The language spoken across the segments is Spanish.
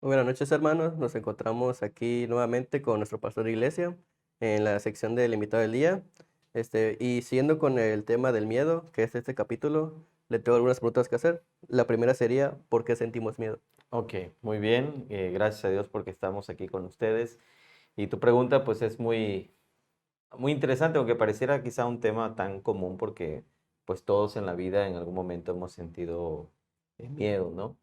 Buenas noches, hermanos. Nos encontramos aquí nuevamente con nuestro pastor de iglesia en la sección del invitado del día. Y siguiendo con el tema del miedo, que es este capítulo, le tengo algunas preguntas que hacer. La primera sería, ¿por qué sentimos miedo? Ok, muy bien. Gracias a Dios porque estamos aquí con ustedes. Y tu pregunta pues es muy interesante, aunque pareciera quizá un tema tan común porque pues todos en la vida en algún momento hemos sentido miedo, ¿no?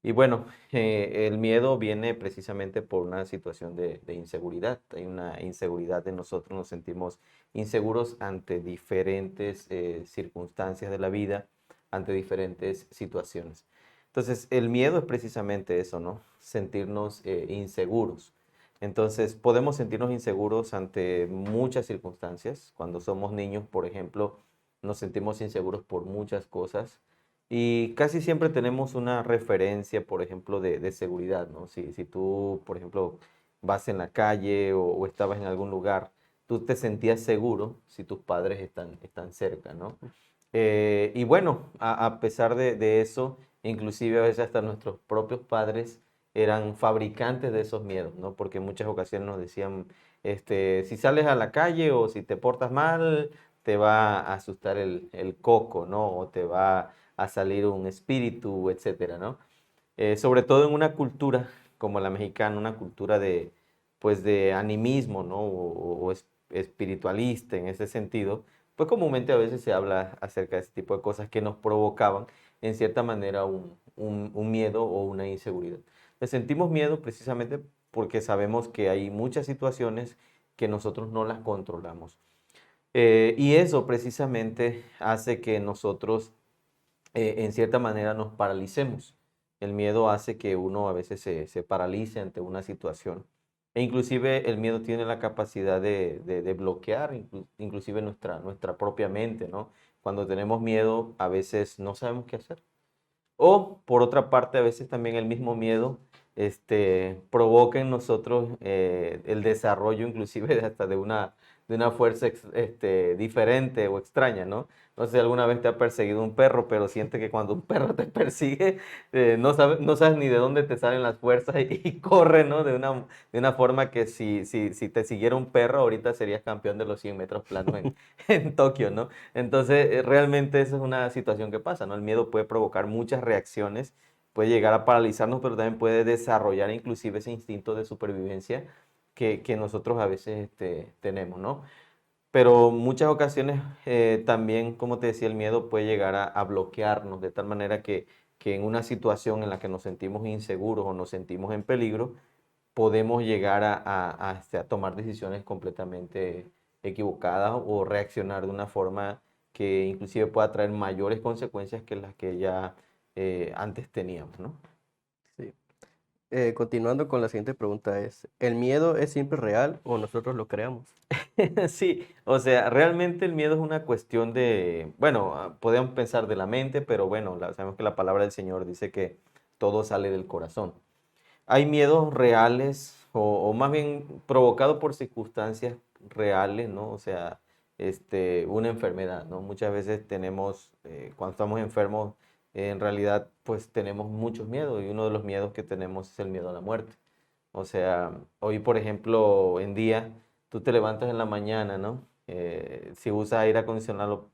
Y bueno, el miedo viene precisamente por una situación de inseguridad. Hay una inseguridad en nosotros, nos sentimos inseguros ante diferentes circunstancias de la vida, ante diferentes situaciones. Entonces, el miedo es precisamente eso, ¿no? Sentirnos inseguros. Entonces, podemos sentirnos inseguros ante muchas circunstancias. Cuando somos niños, por ejemplo, nos sentimos inseguros por muchas cosas. Y casi siempre tenemos una referencia, por ejemplo, de seguridad, ¿no? Si tú, por ejemplo, vas en la calle o estabas en algún lugar, tú te sentías seguro si tus padres están cerca, ¿no? Y bueno, a pesar de eso, inclusive a veces hasta nuestros propios padres eran fabricantes de esos miedos, ¿no? Porque en muchas ocasiones nos decían, si sales a la calle o si te portas mal, te va a asustar el coco, ¿no? O te va a salir un espíritu, etcétera, ¿no? Sobre todo en una cultura como la mexicana, una cultura pues de animismo, ¿no? O espiritualista en ese sentido, pues comúnmente a veces se habla acerca de ese tipo de cosas que nos provocaban, en cierta manera, un miedo o una inseguridad. Le sentimos miedo precisamente porque sabemos que hay muchas situaciones que nosotros no las controlamos. Y eso precisamente hace que nosotros en cierta manera nos paralicemos. El miedo hace que uno a veces se paralice ante una situación. E inclusive el miedo tiene la capacidad de bloquear inclusive nuestra propia mente, ¿no? Cuando tenemos miedo a veces no sabemos qué hacer. O por otra parte, a veces también el mismo miedo provoca en nosotros el desarrollo inclusive hasta de una fuerza diferente o extraña, ¿no? No sé si alguna vez te ha perseguido un perro, pero siente que cuando un perro te persigue, no sabes ni de dónde te salen las fuerzas y corre, ¿no? De una forma que si te siguiera un perro, ahorita serías campeón de los 100 metros planos en Tokio, ¿no? Entonces, realmente esa es una situación que pasa, ¿no? El miedo puede provocar muchas reacciones, puede llegar a paralizarnos, pero también puede desarrollar inclusive ese instinto de supervivencia que nosotros a veces tenemos, ¿no? Pero muchas ocasiones también, como te decía, el miedo puede llegar a bloquearnos de tal manera que en una situación en la que nos sentimos inseguros o nos sentimos en peligro, podemos llegar a tomar decisiones completamente equivocadas o reaccionar de una forma que inclusive pueda traer mayores consecuencias que las que ya antes teníamos, ¿no? Sí. Continuando con la siguiente pregunta es, ¿el miedo es siempre real o nosotros lo creamos? Sí, o sea, realmente el miedo es una cuestión de, bueno, podemos pensar de la mente, pero bueno, sabemos que la palabra del Señor dice que todo sale del corazón. Hay miedos reales o más bien provocados por circunstancias reales, ¿no? O sea, una enfermedad, ¿no? Muchas veces tenemos, cuando estamos enfermos, en realidad, pues tenemos muchos miedos y uno de los miedos que tenemos es el miedo a la muerte. O sea, hoy, por ejemplo, en día, tú te levantas en la mañana, ¿no? Si usas aire acondicionado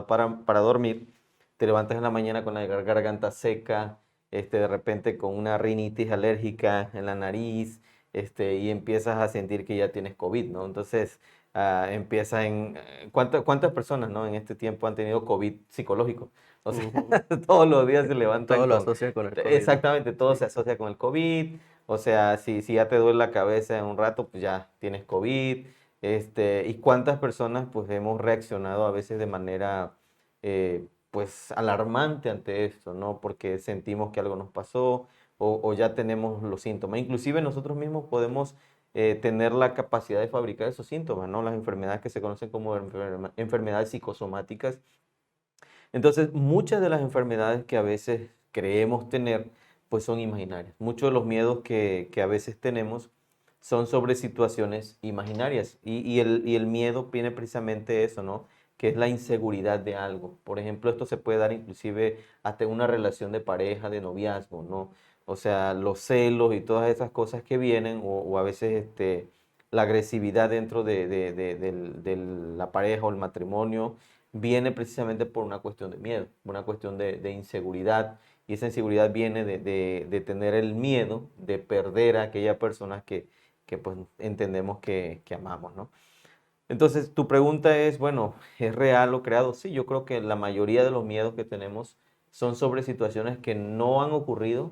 para dormir, te levantas en la mañana con la garganta seca, de repente con una rinitis alérgica en la nariz, y empiezas a sentir que ya tienes COVID, ¿no? Entonces, ¿cuántas personas, ¿no? En este tiempo han tenido COVID psicológico? O sea, Ujú. todos los días se levantan Todo lo con, asocian con el COVID, ¿no? exactamente, todo Sí. se asocia con el COVID. O sea, si ya te duele la cabeza en un rato, pues ya tienes COVID. Y cuántas personas pues hemos reaccionado a veces de manera pues alarmante ante esto, ¿no? Porque sentimos que algo nos pasó o ya tenemos los síntomas. Inclusive nosotros mismos podemos tener la capacidad de fabricar esos síntomas, ¿no? Las enfermedades que se conocen como enfermedades psicosomáticas. Entonces, muchas de las enfermedades que a veces creemos tener, pues son imaginarias. Muchos de los miedos que a veces tenemos son sobre situaciones imaginarias. Y el miedo viene precisamente de eso, ¿no? Que es la inseguridad de algo. Por ejemplo, esto se puede dar inclusive hasta en una relación de pareja, de noviazgo, ¿no? O sea, los celos y todas esas cosas que vienen, o a veces la agresividad dentro de la pareja o el matrimonio, viene precisamente por una cuestión de miedo, por una cuestión de inseguridad. Y esa inseguridad viene de tener el miedo de perder a aquella persona que pues entendemos que amamos, ¿no? Entonces, tu pregunta es, bueno, ¿es real o creado? Sí, yo creo que la mayoría de los miedos que tenemos son sobre situaciones que no han ocurrido,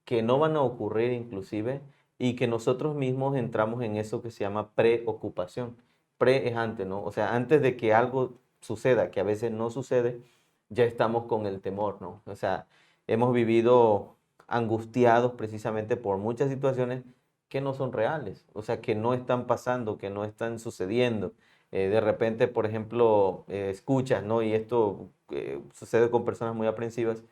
que no van a ocurrir inclusive, y que nosotros mismos entramos en eso que se llama preocupación. Pre es antes, ¿no? O sea, antes de que algo suceda, que a veces no sucede, ya estamos con el temor, ¿no? O sea, hemos vivido angustiados precisamente por muchas situaciones que no son reales, o sea, que no están pasando, que no están sucediendo. De repente, por ejemplo, escuchas, ¿no? Y esto sucede con personas muy aprensivas,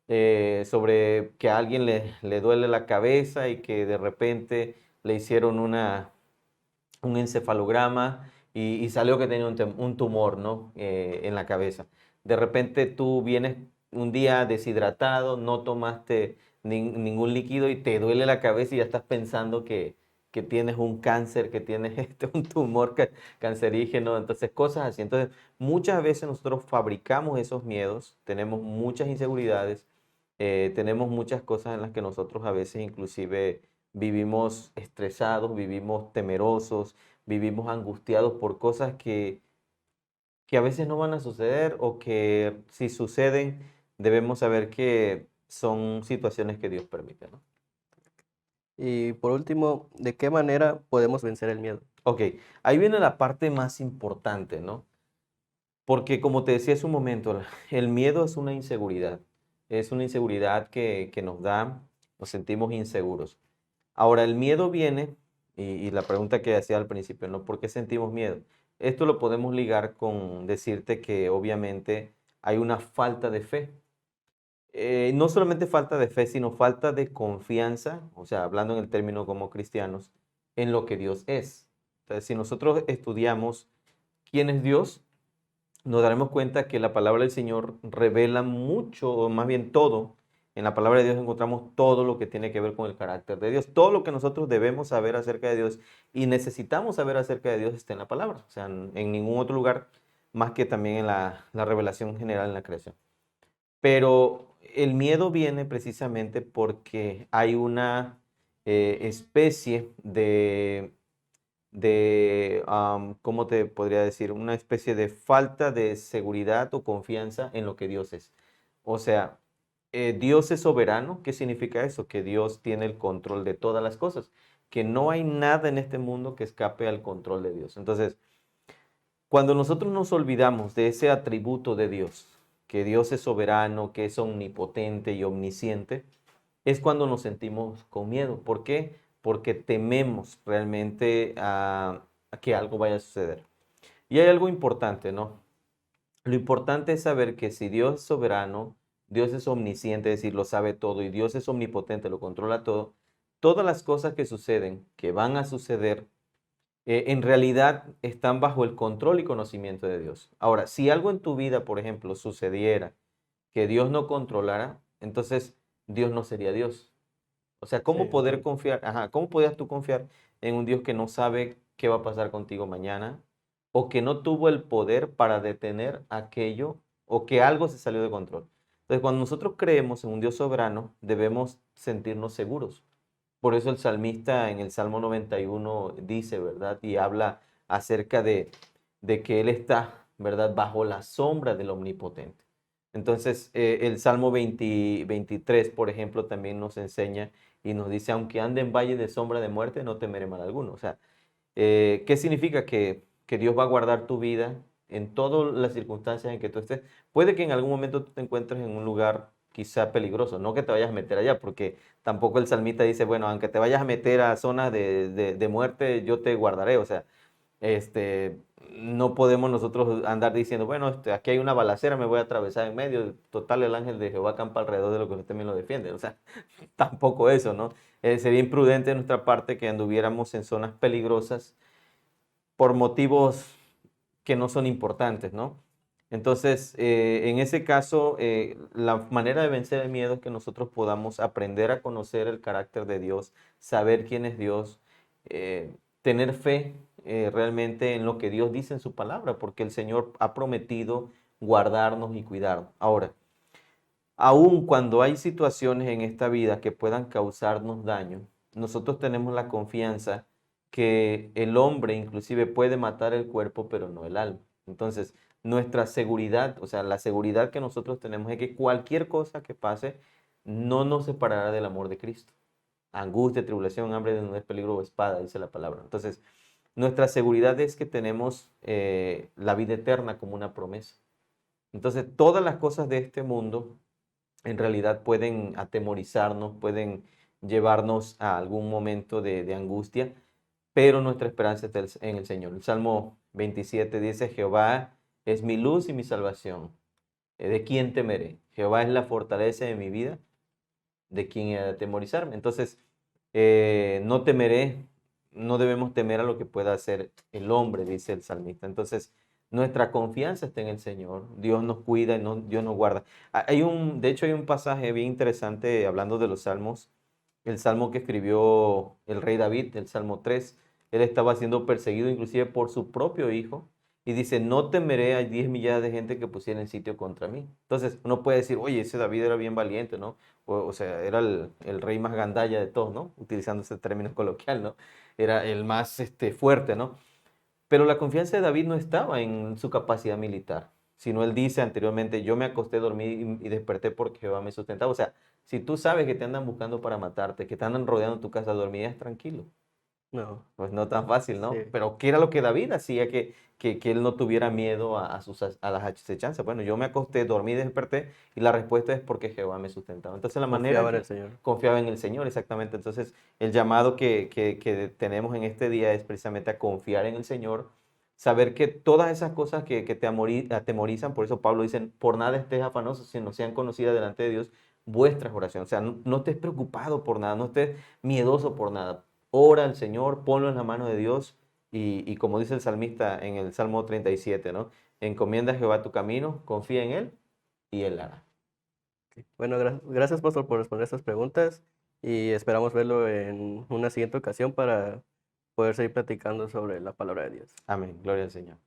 sobre que a alguien le duele la cabeza y que de repente le hicieron un encefalograma y salió que tenía un tumor, ¿no? En la cabeza. De repente tú vienes un día deshidratado, no tomaste ningún líquido y te duele la cabeza y ya estás pensando que tienes un cáncer, que tienes un tumor cancerígeno, entonces cosas así. Entonces, muchas veces nosotros fabricamos esos miedos, tenemos muchas inseguridades, tenemos muchas cosas en las que nosotros a veces inclusive vivimos estresados, vivimos temerosos, vivimos angustiados por cosas que a veces no van a suceder o que si suceden debemos saber que son situaciones que Dios permite, ¿no? Y por último, ¿de qué manera podemos vencer el miedo? Ok, ahí viene la parte más importante, ¿no? Porque como te decía hace un momento, el miedo es una inseguridad que nos da, nos sentimos inseguros. Ahora, el miedo viene, y la pregunta que hacía al principio, ¿no? ¿Por qué sentimos miedo? Esto lo podemos ligar con decirte que obviamente hay una falta de fe. No solamente falta de fe, sino falta de confianza, o sea, hablando en el término como cristianos, en lo que Dios es. Entonces, si nosotros estudiamos quién es Dios, nos daremos cuenta que la palabra del Señor revela mucho, o más bien todo. En la palabra de Dios encontramos todo lo que tiene que ver con el carácter de Dios. Todo lo que nosotros debemos saber acerca de Dios y necesitamos saber acerca de Dios está en la palabra. O sea, en ningún otro lugar más que también en la revelación general en la creación. Pero el miedo viene precisamente porque hay una especie ¿cómo te podría decir? Una especie de falta de seguridad o confianza en lo que Dios es. O sea, Dios es soberano. ¿Qué significa eso? Que Dios tiene el control de todas las cosas, que no hay nada en este mundo que escape al control de Dios. Entonces, cuando nosotros nos olvidamos de ese atributo de Dios, que Dios es soberano, que es omnipotente y omnisciente, es cuando nos sentimos con miedo. ¿Por qué? Porque tememos realmente a que algo vaya a suceder. Y hay algo importante, ¿no? Lo importante es saber que si Dios es soberano, Dios es omnisciente, es decir, lo sabe todo, y Dios es omnipotente, lo controla todo, todas las cosas que suceden, que van a suceder, en realidad están bajo el control y conocimiento de Dios. Ahora, si algo en tu vida, por ejemplo, sucediera que Dios no controlara, entonces Dios no sería Dios. O sea, Sí, ¿cómo poder entiendo. confiar? Ajá, ¿cómo podías tú confiar en un Dios que no sabe qué va a pasar contigo mañana o que no tuvo el poder para detener aquello o que algo se salió de control? Entonces, cuando nosotros creemos en un Dios soberano, debemos sentirnos seguros. Por eso el salmista en el Salmo 91 dice, ¿verdad? Y habla acerca de que él está, ¿verdad? Bajo la sombra del Omnipotente. Entonces, el Salmo 23, por ejemplo, también nos enseña y nos dice, aunque ande en valle de sombra de muerte, no temeré mal alguno. O sea, ¿qué significa? Que Dios va a guardar tu vida en todas las circunstancias en que tú estés. Puede que en algún momento tú te encuentres en un lugar quizá peligroso, no que te vayas a meter allá, porque tampoco el salmista dice, bueno, aunque te vayas a meter a zonas de muerte, yo te guardaré. O sea, este, no podemos nosotros andar diciendo, bueno, aquí hay una balacera, me voy a atravesar en medio. Total, el ángel de Jehová acampa alrededor de lo que usted también lo defiende. O sea, tampoco eso, ¿no? Sería imprudente de nuestra parte que anduviéramos en zonas peligrosas por motivos que no son importantes, ¿no? Entonces, en ese caso, la manera de vencer el miedo es que nosotros podamos aprender a conocer el carácter de Dios, saber quién es Dios, tener fe realmente en lo que Dios dice en su palabra, porque el Señor ha prometido guardarnos y cuidarnos. Ahora, aun cuando hay situaciones en esta vida que puedan causarnos daño, nosotros tenemos la confianza que el hombre inclusive puede matar el cuerpo, pero no el alma. Entonces, nuestra seguridad, o sea, la seguridad que nosotros tenemos es que cualquier cosa que pase no nos separará del amor de Cristo. Angustia, tribulación, hambre, desnudez, peligro o espada, dice la palabra. Entonces, nuestra seguridad es que tenemos la vida eterna como una promesa. Entonces, todas las cosas de este mundo en realidad pueden atemorizarnos, pueden llevarnos a algún momento de angustia, pero nuestra esperanza está en el Señor. El Salmo 27 dice, Jehová es mi luz y mi salvación. ¿De quién temeré? Jehová es la fortaleza de mi vida. ¿De quién he de atemorizarme? Entonces, no temeré, no debemos temer a lo que pueda hacer el hombre, dice el salmista. Entonces, nuestra confianza está en el Señor. Dios nos cuida y Dios nos guarda. De hecho, hay un pasaje bien interesante hablando de los salmos. El salmo que escribió el rey David, el Salmo 3. Él estaba siendo perseguido inclusive por su propio hijo. Y dice, no temeré a 10 millares de gente que pusieran sitio contra mí. Entonces, uno puede decir, oye, ese David era bien valiente, ¿no? O sea, era el rey más gandalla de todos, ¿no? Utilizando ese término coloquial, ¿no? Era el más fuerte, ¿no? Pero la confianza de David no estaba en su capacidad militar, sino él dice anteriormente, yo me acosté, dormí y desperté porque Jehová me sustentaba. O sea, si tú sabes que te andan buscando para matarte, que te andan rodeando tu casa, dormías tranquilo. No, Pues no tan fácil, ¿no? sí. Pero ¿qué era lo que David hacía que él no tuviera miedo a las acechanzas? Bueno, yo me acosté, dormí, desperté y la respuesta es porque Jehová me sustentaba. Entonces la manera Confiaba en que el Señor. confiaba en el Señor, exactamente. Entonces el llamado que tenemos en este día es precisamente a confiar en el Señor, saber que todas esas cosas que te atemorizan, por eso Pablo dice, por nada estés afanoso, sino sean conocidas delante de Dios vuestras oraciones. O sea, no estés preocupado por nada, no estés miedoso por nada. Ora al Señor, ponlo en la mano de Dios y como dice el salmista en el Salmo 37, ¿no? Encomienda a Jehová tu camino, confía en Él y Él hará. Bueno, gracias, Pastor, por responder estas preguntas y esperamos verlo en una siguiente ocasión para poder seguir platicando sobre la palabra de Dios. Amén. Gloria al Señor.